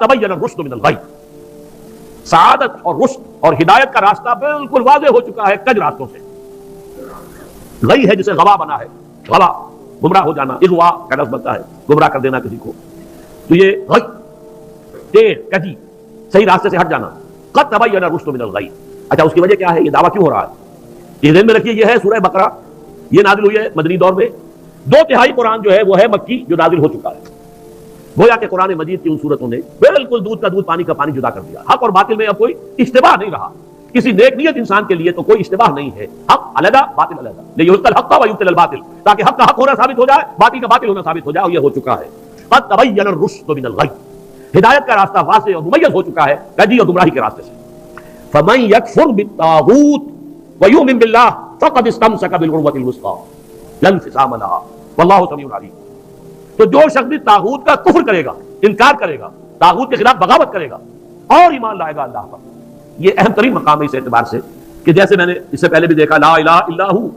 تبین الرشد من الغی، سعادت اور رشد اور ہدایت کا راستہ بالکل واضح ہو چکا ہے کج راستوں سے۔ غی ہے جسے غوا بنا ہے، غوا گمراہ ہو جانا، اغوا کا لفظ بنتا ہے گمراہ کر دینا کسی کو، تو یہ غی ٹیڑھ کجی صحیح راستے سے ہٹ جانا۔ قد تبین الرشد من الغی، اچھا اس کی وجہ کیا ہے، یہ دعویٰ کیوں ہو رہا ہے؟ یہ ذہن میں رکھیے، یہ ہے سورہ بقرہ، یہ نازل ہوئی ہے مدنی دور میں، 2/3 قرآن جو ہے وہ ہے مکی جو نازل ہو چکا ہے۔ گویا کہ قرآن مجید کی ان صورتوں نے بالکل دودھ کا دودھ پانی کا پانی جدا کر دیا، حق اور باطل میں اب کوئی اشتباہ نہیں رہا، کسی نیک نیت انسان کے لیے تو کوئی اشتباہ نہیں ہے، حق علیحدہ باطل علیحدہ، لیحق الحق ویبطل الباطل، تاکہ حق کا حق ہونا ثابت ہو جائے، باطل کا باطل ہونا ثابت ہو جائے، اور یہ ہو چکا ہے۔ قد تبین الرشد من الغی، ہدایت کا راستہ واضح اور ممیز ہو چکا ہے کجی اور گمراہی کے راستے سے۔ فمن یکفر بالطاغوت ویؤمن باللہ فقد استمسک بالعروۃ الوثقی لا انفصام لها واللہ سمیع علیم۔ تو جو شخص بھی طاغوت کا کفر کرے گا، انکار کرے گا، طاغوت کے خلاف بغاوت کرے گا اور ایمان لائے گا اللہ پر، یہ اہم ترین مقام ہے اس اعتبار سے کہ جیسے میں نے اس سے پہلے بھی دیکھا، لا الہ الا ہو،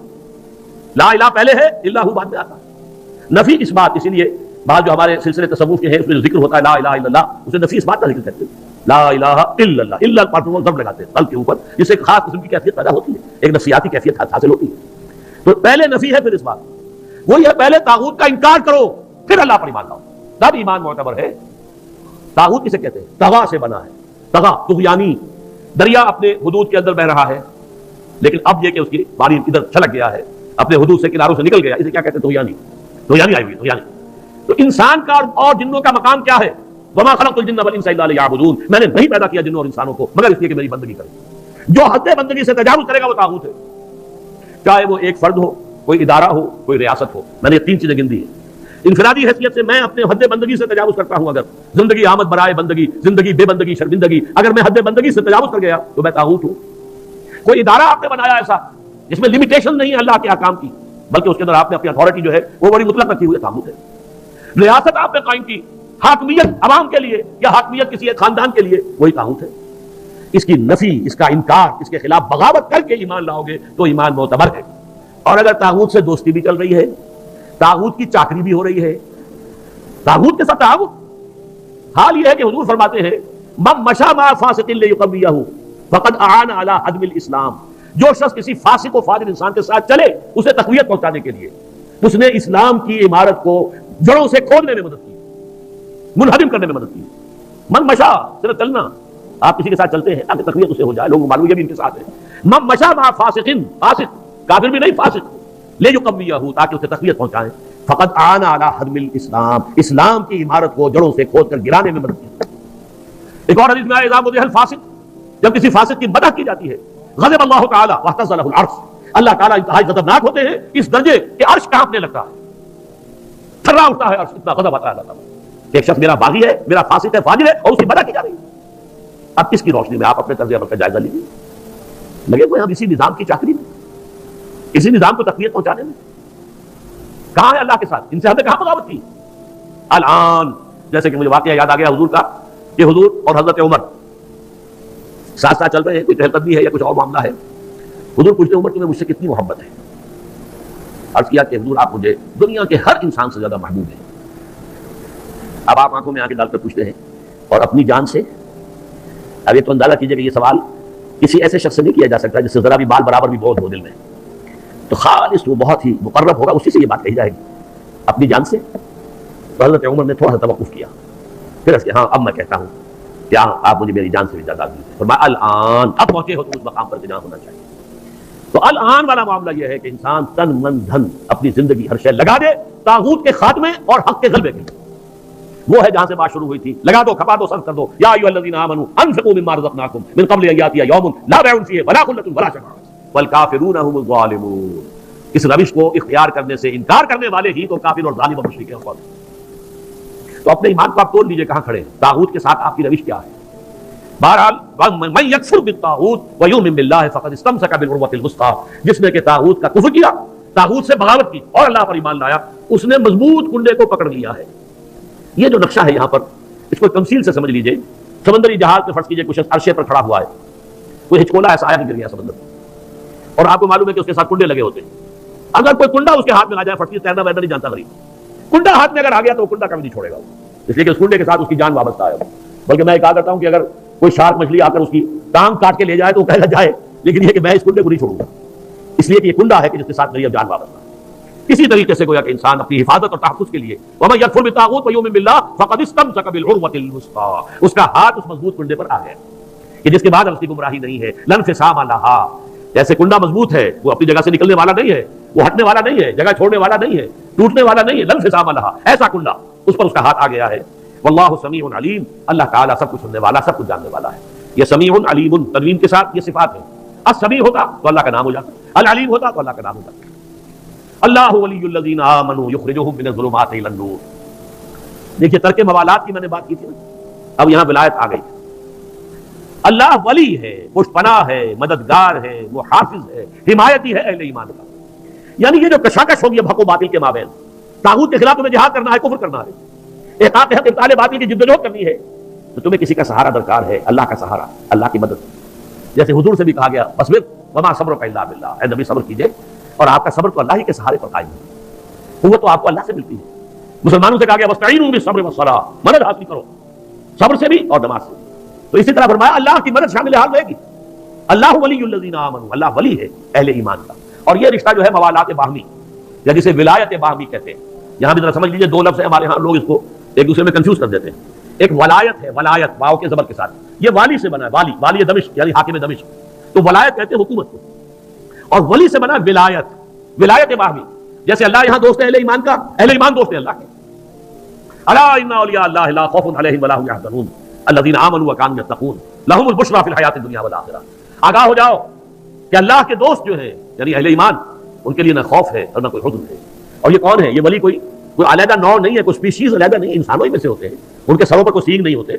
لا الہ پہلے ہے، الا ہو بعد میں آتا ہے، نفی اس بات، اسی لیے بعض جو ہمارے سلسلے تصوف کے ہیں اس میں ذکر ہوتا ہے لا الہ الا اللہ، اسے نفی اس بات کا ذکر کرتے ہیں، لا الہ الا اللہ، الا پر ضرب لگاتے ہیں قلب کے اوپر، جس سے ایک خاص قسم کی کیفیت پیدا ہوتی ہے، ایک نفسیاتی کیفیت حاصل ہوتی ہے۔ تو پہلے نفی ہے پھر اس بات، وہی ہے پہلے طاغوت کا انکار کرو پھر اللہ پر ایمان لاؤ، تب ایمان معتبر ہے۔ طاغوت کسے کہتے ہیں؟ طغا سے بنا ہے، طغا طغیانی، دریا اپنے حدود کے اندر بہ رہا ہے لیکن اب یہ کہ اس کی باری ادھر چھلک گیا ہے، اپنے حدود سے کناروں سے نکل گیا، اسے کیا کہتے ہیں؟ طغیانی، طغیانی آئی ہوئی طغیانی۔ تو انسان کا اور جنوں کا مقام کیا ہے؟ وما خلقت الجن والانس الا لیعبدون، میں نے نہیں پیدا کیا جنوں اور انسانوں کو مگر اس لیے کہ میری بندگی کریں۔ جو حد بندگی سے تجاوز کرے گا وہ طاغوت ہے، چاہے وہ ایک فرد ہو، کوئی ادارہ ہو، کوئی ریاست ہو۔ میں نے یہ 3 چیزیں گن دی ہیں۔ انفرادی حیثیت سے میں اپنے حد بندگی سے تجاوز کرتا ہوں، اگر زندگی آمد برائے بندگی، زندگی بے بندگی شرمندگی، اگر میں حد بندگی سے تجاوز کر گیا تو میں طاغوت ہوں۔ کوئی ادارہ آپ نے بنایا ایسا جس میں لمیٹیشن نہیں ہے اللہ کے احکام کی، بلکہ اس کے اندر آپ نے اپنی اتھارٹی جو ہے وہ بڑی مطلق رکھی ہوئی، طاغوت ہے۔ ریاست آپ نے قائم کی، حاکمیت عوام کے لیے یا حاکمیت کسی ایک خاندان کے لیے، وہی طاغوت ہے۔ اس کی نفی، اس کا انکار، اس کے خلاف بغاوت کر کے ایمان لاؤ گے تو ایمان معتبر ہے۔ اور اگر طاغوت سے دوستی بھی چل رہی ہے، طاغوت کی چاکری بھی ہو رہی ہے، طاغوت کے ساتھ تعاون، حال یہ ہے کہ حضور فرماتے ہیں من مشى مع فاسق ليقويه فقد اعان على هدم الاسلام، جو شخص کسی فاسق و فاجر انسان کے ساتھ چلے اسے تقویت پہنچانے کے لیے، اس نے اسلام کی عمارت کو جڑوں سے کھودنے میں مدد کی، منہدم کرنے میں مدد کی۔ من مشى صرف چلنا، آپ کسی کے ساتھ چلتے ہیں تاکہ تقویت اسے ہو جائے، لوگوں معلوم یہ بھی ان کے ساتھ ہے۔ من مشى مع فاسق، فاسق کافر بھی نہیں، فاسق ليقويه تاکہ اسے تقویت پہنچائے، فقد آن علی حدم الاسلام، اسلام کی عمارت کو جڑوں سے کھود کر گرانے میں مدد کی۔ ایک اور حدیث میں آیا اذا مدح الفاسق، جب کسی فاسق کی مدح کی جاتی ہے، غضب اللہ تعالی واہتز له العرش، اللہ تعالیٰ انتہائی غضبناک ہوتے ہیں اس درجے کہ عرش کانپنے لگتا ہے، تھرا اٹھتا ہے عرش، اتنا غضب آتا ہے اللہ تعالیٰ کہ ایک شخص میرا باغی ہے، میرا فاسق ہے، فاجر ہے اور اس کی مدح کی جا رہی ہے۔ اب اس کی روشنی میں آپ اپنے طرز عمل کا جائزہ لیجیے، لگے ہوئے ہم اسی نظام کی چاکری میں، اسی نظام کو تقویت پہنچانے میں۔ کہاں ہے اللہ کے ساتھ؟ ان سے ہم نے کہاں بغاوت کی؟ الان، جیسے کہ مجھے واقعہ یاد آ گیا حضور کا کہ حضور اور حضرت عمر ساتھ ساتھ چل رہے ہیں، کوئی چہل قدمی ہے یا کچھ اور معاملہ ہے، حضور پوچھتے عمر تمہیں مجھ سے کتنی محبت ہے؟ عرض کیا کہ حضور آپ مجھے دنیا کے ہر انسان سے زیادہ محبوب ہیں۔ اب آپ آنکھوں میں آنکھیں ڈال کر پوچھتے ہیں اور اپنی جان سے؟ اب یہ تو اندازہ کیجئے کہ یہ سوال کسی ایسے شخص سے نہیں کیا جا سکتا جس سے ذرا بھی بال برابر بھی بہت ہو دل میں، تو خالص وہ بہت ہی مقرب ہوگا، اسی سے یہ بات کہی جائے گی اپنی جان سے۔ تو حضرت عمر نے تھوڑا سا توقف کیا، پھر اس کے ہاں اب میں کہتا ہوں کیا آپ مجھے میری جان سے بھی زیادہ دیجیے، فرمایا الان، اب پہنچے ہو تو اس مقام پر جہاں ہونا چاہیے۔ تو الان والا معاملہ یہ ہے کہ انسان تن من دھن اپنی زندگی ہر شے لگا دے طاغوت کے خاتمے اور حق کے غلبے کے لیے۔ وہ ہے جہاں سے بات شروع ہوئی تھی، لگا دو، کھپا دو، صرف کر دو، یا ایھا الذین آمنوا انفقوا مما رزقناکم من قبل ان یاتی یوم لا بیع فیہ ولا خلۃ ولا شفاعۃ والکافرون هم الظالمون۔ اس روش کو اختیار کرنے سے انکار کرنے والے ہی تو کافر اور ظالم اور مشرک ہیں۔ تو اپنے ایمان کو آپ تول لیجیے کہاں کھڑے ہیں، طاغوت کے ساتھ آپ کی روش کیا ہے۔ بہرحال من یکفر بالطاغوت ویؤمن باللہ فقد استمسک بالعروۃ الوثقی، جس نے کہ طاغوت کا کفر کیا، طاغوت سے بغاوت کی اور اللہ پر ایمان لایا، اس نے مضبوط کنڈے کو پکڑ لیا ہے۔ یہ جو نقشہ ہے یہاں پر، اس کو تمثیل سے سمجھ لیجیے۔ سمندری جہاز پہ فرض کیجیے کچھ عرصے پر کھڑا ہوا ہے، کوئی ہچکولا ایسا آیا گر گیا سمندر میں، اور آپ کو معلوم ہے کہ اس کے ساتھ کنڈے لگے ہوتے ہیں۔ اگر کوئی کنڈا اس کے ہاتھ میں آ جائے، فرض تیرنا ویرنا نہیں جانتا غریب، کنڈا ہاتھ میں اگر آ گیا تو وہ کنڈا کبھی نہیں چھوڑے گا، اس لیے کہ اس کنڈے کے ساتھ اس کی جان وابستہ ہے۔ بلکہ میں کہا کرتا ہوں کہ اگر کوئی شارک مچھلی آ کر اس کی ٹانگ کاٹ کے لے جائے تو وہ کہے گا جائے، لیکن یہ کہ میں اس کنڈے کو نہیں چھوڑوں گا، اس لیے کہ یہ کنڈا ہے کہ جس کے ساتھ میری اب جان وابستہ ہے۔ اسی طریقے سے گویا کہ انسان اپنی حفاظت اور تحفظ کے لیے وَمَن يَكْفُرْ بِالطَّاغُوتِ وَيُؤْمِن بِاللَّهِ فَقَدِ اسْتَمْسَكَ بِالْعُرْوَةِ الْوُثْقَىٰ، اس کا ہاتھ اس مضبوط کنڈے پر آ گیا کہ جس کے بعد اس کی گمراہی نہیں ہے۔ لَن انفصام لَهَا، جیسے کنڈا مضبوط ہے، وہ اپنی جگہ سے نکلنے والا نہیں ہے، وہ ہٹنے والا نہیں ہے، جگہ چھوڑنے والا نہیں ہے، ٹوٹنے والا نہیں ہے۔ لَن انفصام لَهَا، ایسا کنڈا اس پر اس کا ہاتھ آ گیا ہے۔ واللہ سمیع علیم، اللہ تعالیٰ سب کچھ سننے والا، سب کچھ جاننے والا ہے۔ یہ سمیع علیم تنوین کے ساتھ یہ صفات ہے۔ السمیع ہوتا تو اللہ کا نام ہو جاتا، العلیم ہوتا تو اللہ کا نام ہو جاتا۔ اللہ ولی الذین آمنوا یخرجہم من الظلمات الی النور۔ دیکھیے ترک موالات کی میں نے بات کی تھی نا، اب یہاں ولایت آ گئی۔ اللہ ولی ہے، پشت پناہ ہے، مددگار ہے، محافظ ہے، حمایتی ہے اہل ایمان کا۔ یعنی یہ جو کشاکش ہوگی اب حق و باطل کے مابین، طاغوت کے خلاف تمہیں جہاد کرنا ہے، کفر کرنا ہے، احقاق حق ابطال باطل کی جدوجہد کرنی ہے، تو تمہیں کسی کا سہارا درکار ہے، اللہ کا سہارا، اللہ کی مدد۔ جیسے حضور سے بھی کہا گیا فاصبر وما صبرک الا باللہ، اے نبی صبر کیجئے اور آپ کا صبر تو اللہ ہی کے سہارے پر قائم ہے، قوت تو آپ کو اللہ سے ملتی ہے۔ مسلمانوں سے کہا گیا واستعینوا بالصبر والصلاۃ، مدد حاصل کرو صبر سے بھی اور نماز سے۔ تو اسی طرح فرمایا اللہ کی مدد شامل حال رہے گی۔ اللہ ولی الذین آمنوا، اللہ ولی ہے اہل ایمان کا۔ اور یہ رشتہ جو ہے موالات باہمی یا جسے ولایت باہمی کہتے ہیں، یہاں بھی ذرا سمجھ لیجیے، دو لفظ ہیں ہمارے ہاں، لوگ اس کو ایک دوسرے میں کنفیوز کر دیتے ہیں۔ ایک ولایت ہے، ولایت واو کے زبر کے ساتھ، یہ والی سے بنا ہے، والی، والی دمشق یعنی حاکم دمشق، تو ولایت کہتے ہیں حکومت کو، اور ولی سے بنا ولایت، ولایت باہمی۔ جیسے اللہ یہاں دوست ہے اہل ایمان کا، اہل ایمان دوست ہے اللہ کے۔ الا ان اولیاء اللہ لا خوف علیہم ولا هم يحزنون الذین آمنوا وكانوا يتقون لهم البشرى فی الحیاۃ الدنیا والآخرہ۔ آگاہ ہو جاؤ کہ اللہ کے دوست جو ہیں یعنی اہل ایمان، ان کے لیے نہ خوف ہے اور نہ کوئی حزن ہے۔ اور یہ کون ہے؟ یہ ولی کوئی علیحدہ نوع نہیں ہے، کوئی اسپیشیز علیحدہ نہیں، انسانوں ہی میں سے ہوتے ہیں، ان کے سروں پر کوئی سینگ نہیں ہوتے،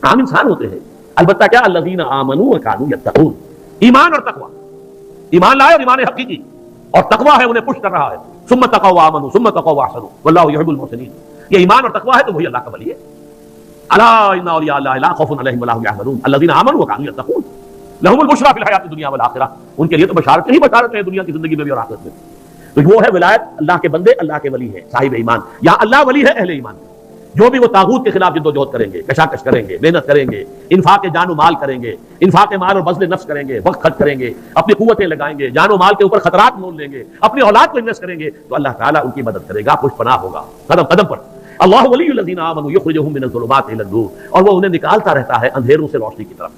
عام انسان ہوتے ہیں۔ البتہ کیا الذین آمنوا وكانوا يتقون، ایمان اور تقوی، ایمان لائے اور ایمان حقیقی، اور تقوی ہے انہیں پش کر رہا ہے۔ ثم تقوا وآمنوا ثم تقوا واحسنوا واللہ يحب المحسنین، یہ ایمان اور تقوی ہے تو وہی اللہ کا ولی ہے۔ الا ان اولیاء اللہ لا خوف علیہم ولا هم يحزنون الذین آمنوا وكانوا يتقون لهم البشرى فی الحیاۃ الدنیا والآخرہ، ان کے لیے تو بشارت ہی بشارت ہے دنیا کی زندگی میں بھی اور آخرت میں۔ تو وہ ہے ولایت، اللہ کے بندے اللہ کے ولی ہیں، صاحب ایمان۔ یہاں اللہ ولی ہے اہل ایمان، جو بھی وہ طاغوت کے خلاف جد و جہد کریں گے، کشاکش کریں گے، محنت کریں گے، انفاق جان و مال کریں گے، انفاق مال اور بذل نفس کریں گے، وقت خرچ کریں گے، اپنی قوتیں لگائیں گے، جان و مال کے اوپر خطرات مول لیں گے، اپنی اولاد کو انویسٹ کریں گے، تو اللہ تعالیٰ ان کی مدد کرے گا، پشت پناہ ہوگا قدم قدم پر۔ اللہ ولی الذین آمنوا یخرجہم من الظلمات الی النور، اور وہ انہیں نکالتا رہتا ہے اندھیروں سے روشنی کی طرف۔